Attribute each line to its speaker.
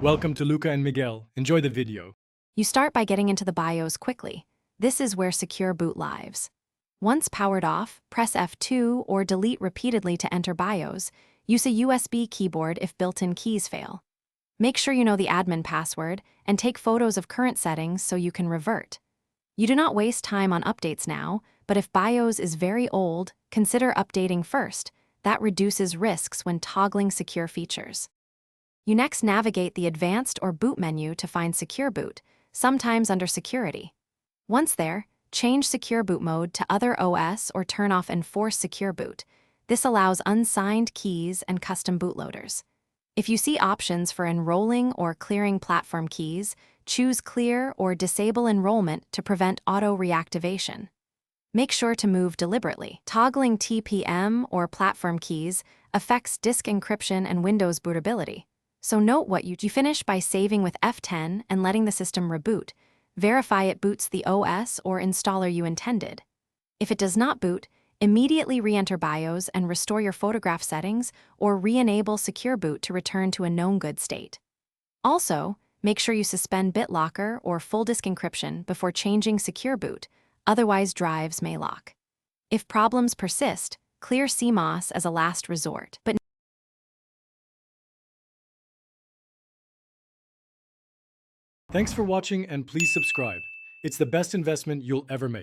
Speaker 1: Welcome to Luca and Miguel. Enjoy the video.
Speaker 2: You start by getting into the BIOS quickly. This is where Secure Boot lives. Once powered off, press F2 or delete repeatedly to enter BIOS. Use a USB keyboard if built-in keys fail. Make sure you know the admin password and take photos of current settings so you can revert. You do not waste time on updates now, but if BIOS is very old, consider updating first. That reduces risks when toggling secure features. You next navigate the Advanced or Boot menu to find Secure Boot, sometimes under Security. Once there, change Secure Boot mode to Other OS or turn off Enforce Secure Boot. This allows unsigned keys and custom bootloaders. If you see options for enrolling or clearing platform keys, choose Clear or Disable Enrollment to prevent auto-reactivation. Make sure to move deliberately. Toggling TPM or platform keys affects disk encryption and Windows bootability. So note what you finish by saving with F10 and letting the system reboot. Verify it boots the OS or installer you intended. If it does not boot, immediately re-enter BIOS and restore your photograph settings or re-enable Secure Boot to return to a known good state. Also, make sure you suspend BitLocker or full disk encryption before changing Secure Boot, otherwise drives may lock. If problems persist, clear CMOS as a last resort. But
Speaker 1: Thanks for watching and please subscribe. It's the best investment you'll ever make.